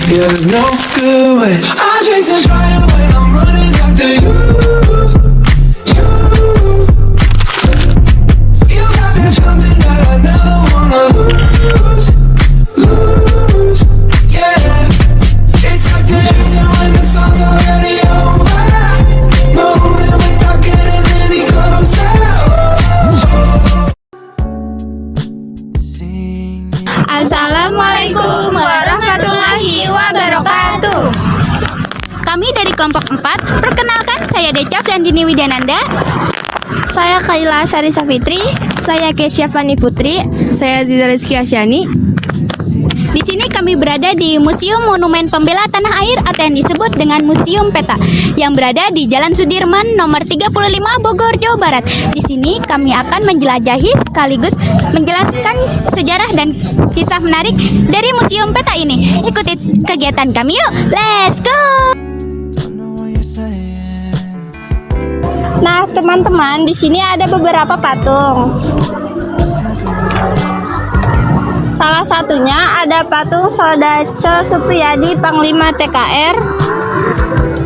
Yeah, there's no good way. I'm chasing fire when I'm running after you. You, you got that something that I never wanna lose, lose. Yeah, it's like dancing when the song's already over. Moving without getting any closer. Assalamualaikum warahmatullahi wabarakatuh. Kami dari kelompok 4. Perkenalkan, saya Decaf dan Dini Widananda. Saya Kaila Sari Safitri. Saya Kesya Fani Putri. Saya Ziza Rizky Asyani. Di sini kami berada di Museum Monumen Pembela Tanah Air atau yang disebut dengan Museum Peta yang berada di Jalan Sudirman nomor 35 Bogor, Jawa Barat. Di sini kami akan menjelajahi sekaligus menjelaskan sejarah dan kisah menarik dari Museum Peta ini. Ikuti kegiatan kami yuk. Let's go. Nah, teman-teman, di sini ada beberapa patung. Salah satunya ada patung Sodaco Supriyadi Panglima TKR.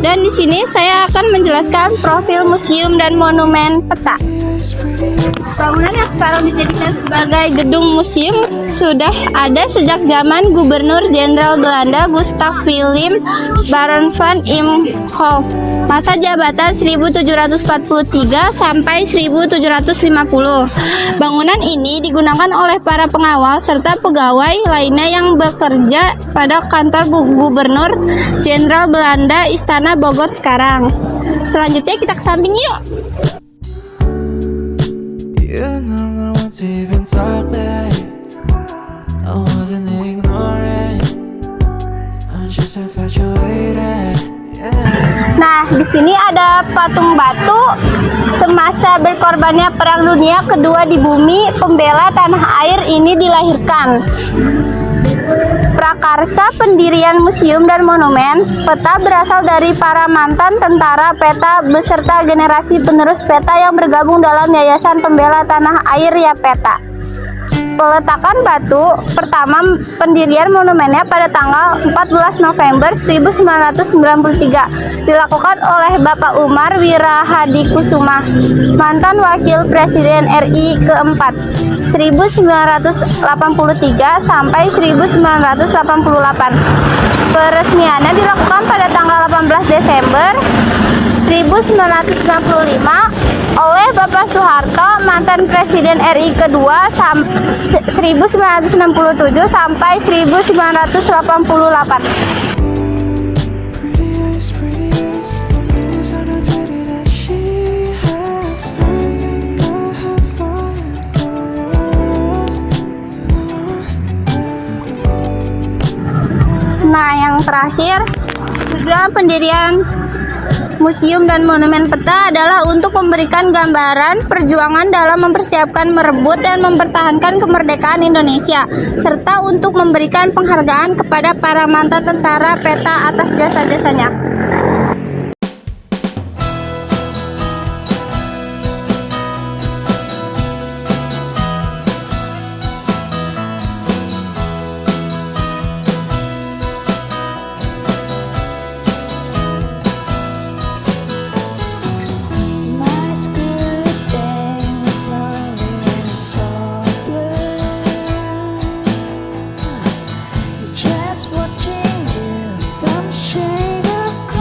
Dan di sini saya akan menjelaskan profil museum dan monumen peta. Bangunan yang sekarang dijadikan sebagai gedung museum sudah ada sejak zaman Gubernur Jenderal Belanda Gustav Willem Baron van Imhoff. Masa jabatan 1743 sampai 1750. Bangunan ini digunakan oleh para pengawal serta pegawai lainnya yang bekerja pada kantor Gubernur Jenderal Belanda Istana Bogor sekarang. Selanjutnya kita ke samping yuk. You know I want to even talk back. I wasn't ignoring. I'm just infatuated. Nah, di sini ada patung batu semasa berkorbannya Perang Dunia Kedua di bumi pembela tanah air ini dilahirkan. Prakarsa pendirian museum dan monumen peta berasal dari para mantan tentara peta beserta generasi penerus peta yang bergabung dalam Yayasan Pembela Tanah Air ya Peta. Peletakan batu pertama pendirian monumennya pada tanggal 14 November 1993 dilakukan oleh Bapak Umar Wirahadikusuma, mantan Wakil Presiden RI keempat 1983 sampai 1988. Peresmiannya dilakukan pada tanggal 18 Desember 1995 oleh Bapak Soeharto, mantan Presiden RI kedua 1967 sampai 1988. Nah, yang terakhir, tujuan pendirian museum dan monumen peta adalah untuk memberikan gambaran perjuangan dalam mempersiapkan, merebut, dan mempertahankan kemerdekaan Indonesia, serta untuk memberikan penghargaan kepada para mantan tentara peta atas jasa-jasanya. Just watching you from shade of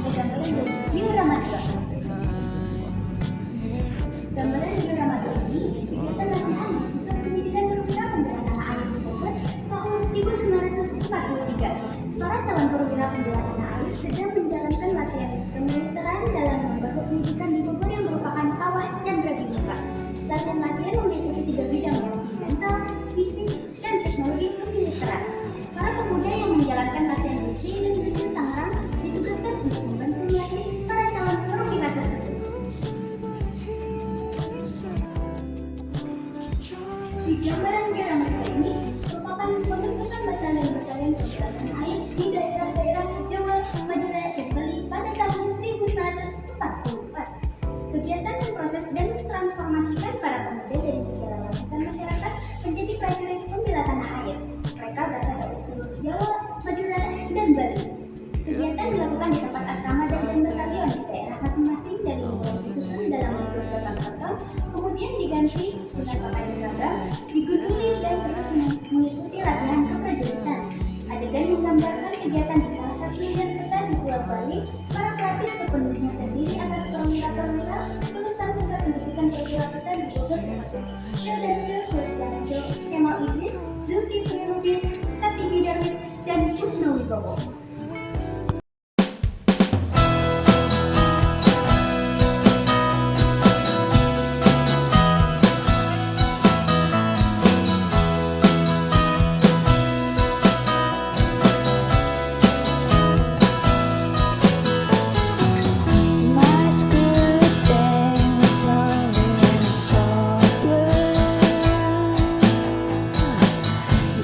gambaran dari diorama 2. Gambaran diorama 2 ini kegiatan latihan di Pusat Pendidikan Perwira Pembela Tanah Air Bogor tahun 1943. Para calon perwira pembela tanah air sedang menjalankan latihan kemiliteran dalam lembaga pendidikan di Bogor yang merupakan kawah Chandra Dipika. Latihan-latihan meliputi 3 bidang, yakni mental, fisik, dan teknologi kemiliteran. Para pemuda yang menjalankan latihan di Universitas Tangerang ditugaskan untuk membantu melatih para calon perwira tersebut. Di gambaran diorama ini merupakan pembentukan batalion-batalion pembela tanah air di daerah-daerah Jawa, Madura, dan Bali pada tahun 1944. Kegiatan memproses dan mentransformasikan para pemuda dari segala lapisan masyarakat menjadi prajurit pembela tanah air. Mereka berasal dari seluruh Jawa, Madura, dan Bali. Kegiatan dilakukan di tempat asrama dan batalion di daerah masing-masing dan mulai disusun dalam beberapa tahun, kemudian diganti dengan pakaian seragam, diguduli dan terus mengikuti latihan keprajuritan. Adegan menggambarkan kegiatan di salah satu medan peta di Pulau Bali. Para pelatih sepenuhnya terdiri atas perwira-perwira lulusan Pusat Pendidikan Perwira Peta di Bogor seperti Syodantyo, Suryanto, Kemal Idris, Zulkifli Lubis, Satidi Darwis, dan Kusno Wibowo. My school day was lonely and so blue.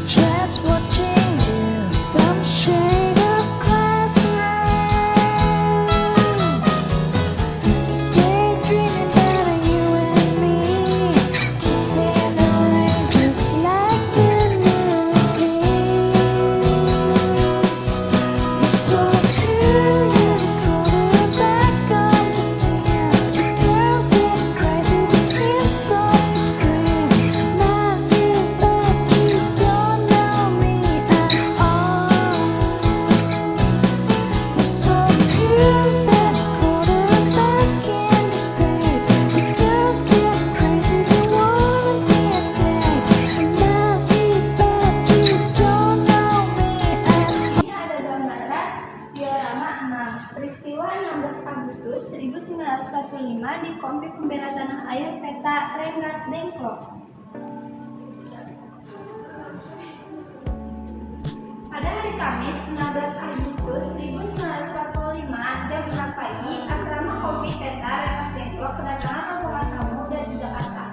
Just watching you from shade of classroom, daydreaming about you and me, kissing the rain just like the movie. You're so cool, you're the quarterback on the team. The girls get crazy, the kids don't scream. Not you, but you don't know me at all. You're so cool, best quarterback in the state. The girls get crazy, they wanna be a date. Not you, but you don't know me at all. Ini ada gambaran diorama 6, peristiwa 16 Agustus 1945 di Kompi Pembela Tanah Air Peta Rengas Dengklok. Pada hari Kamis 16 Agustus 1945 jam 6 pagi, asrama Kompi Peta Rengas Dengklok kedatangan rombongan tamu dari Jakarta,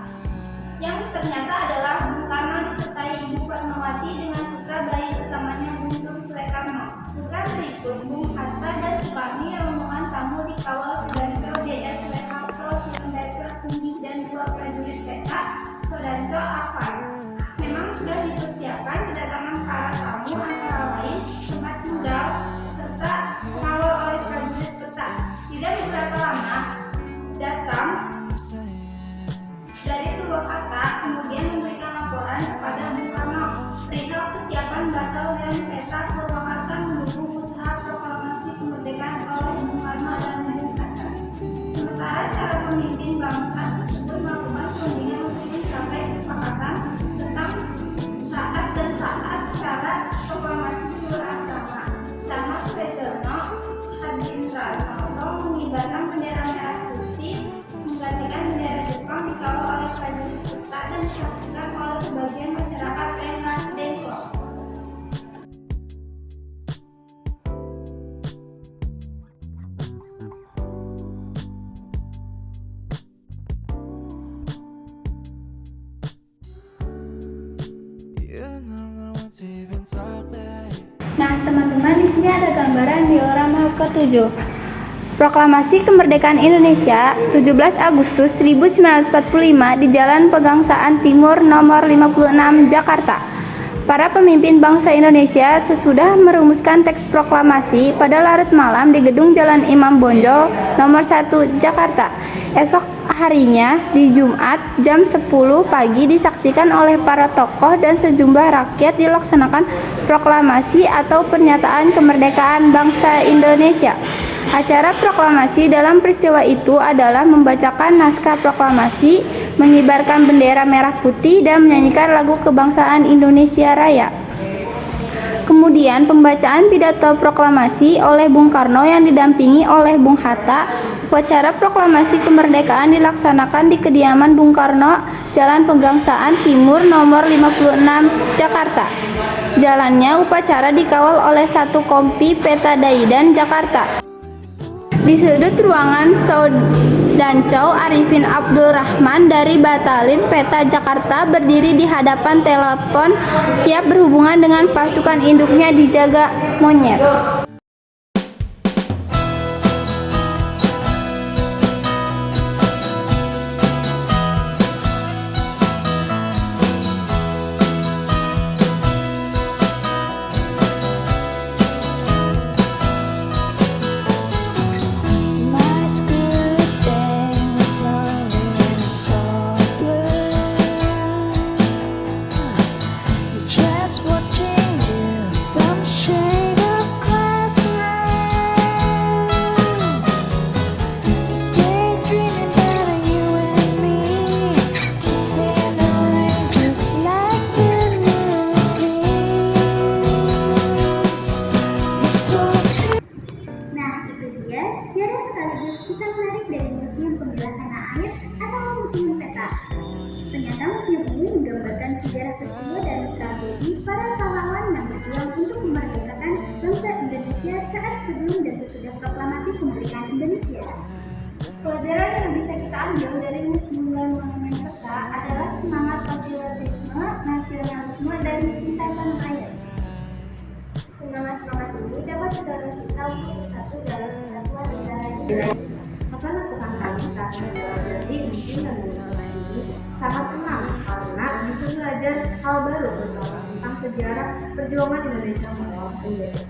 yang ternyata adalah Bung Karno disertai Ibu Fatmawati dengan putra bayi utamanya Guntur Soekarno. Putra berikut Bung Hatta dan Sukarni. Rombongan tamu dikawal Sudarjo, Dr. Soeharto, Sundarjo Sumbi, dan 2 prajurit peta, Sodarjo Afan. Memang sudah dipersiapkan kedatangan para tamu antara lain tempat tinggal serta pengawal oleh prajurit peta. Tidak beberapa lama datang dari Purwakarta, kemudian memberikan laporan kepada Bung Karno perihal kesiapan batalion peta Purwakarta mendukung usaha proklamasi kemerdekaan oleh Bung Karno dan Bung Hatta. Sementara cara pemimpin bangsa tersebut melakukan perundingan untuk mencapai kesepakatan tentang saat dan saat cara proklamasi beragama. Sama Surejono Hadindranoto mengibarkan bendera merah putih menggantikan bendera Jepang dikawal oleh prajurit peta dan disaksikan oleh sebagian masyarakat Rengas Dengklok. Nah, teman-teman, di sini ada gambaran diorama ke-7. Proklamasi Kemerdekaan Indonesia 17 Agustus 1945 di Jalan Pegangsaan Timur nomor 56 Jakarta. Para pemimpin bangsa Indonesia sesudah merumuskan teks proklamasi pada larut malam di Gedung Jalan Imam Bonjol nomor 1 Jakarta. Esok harinya di Jumat jam 10 pagi disaksikan oleh para tokoh dan sejumlah rakyat dilaksanakan proklamasi atau pernyataan kemerdekaan bangsa Indonesia. Acara proklamasi dalam peristiwa itu adalah membacakan naskah proklamasi, mengibarkan bendera merah putih, dan menyanyikan lagu kebangsaan Indonesia Raya. Kemudian pembacaan pidato proklamasi oleh Bung Karno yang didampingi oleh Bung Hatta. Upacara proklamasi kemerdekaan dilaksanakan di kediaman Bung Karno, Jalan Pegangsaan Timur nomor 56 Jakarta. Jalannya upacara dikawal oleh satu kompi Peta Daidan Jakarta. Di sudut ruangan Saudancau Arifin Abdul Rahman dari Batalin Peta Jakarta berdiri di hadapan telepon siap berhubungan dengan pasukan induknya dijaga monyet. My school day was lonely and so blue. Just watching you from shade of classroom. Daydreaming about you and me, kissing the rain just like the movie. You're so Nah, itu dia sejarah sekaligus kisah menarik dari Museum Pembela Tanah Air atau Museum Peta. Ternyata museum ini menggambarkan sejarah peristiwa dan strategi para pahlawan yang berjuang untuk memerdekakan bangsa Indonesia saat sebelum dan sesudah proklamasi kemerdekaan Indonesia. Pelajaran yang bisa kita ambil dari Museum dan Monumen Peta adalah semangat patriotisme, nasionalisme, dan cinta tanah air. Semangat ini dapat mendorong kita untuk bersatu dalam kesatuan negara kita. Maka lakukan kami saat menjadi mungkin dan ini sangat senang karena bisa belajar hal baru tentang sejarah perjuangan Indonesia melawan penjajah.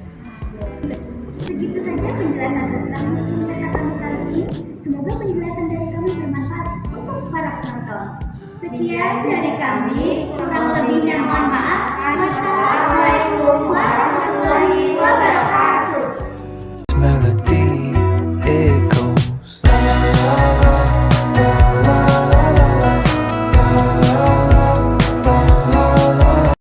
Begitu saja penjelasan tentang Museum Peta kami kali ini. Semoga penjelasan dari kami bermanfaat untuk para penonton. Sekian dari kami, kurang lebihnya mohon maaf. Wassalamualaikum warahmatullahi wabarakatuh.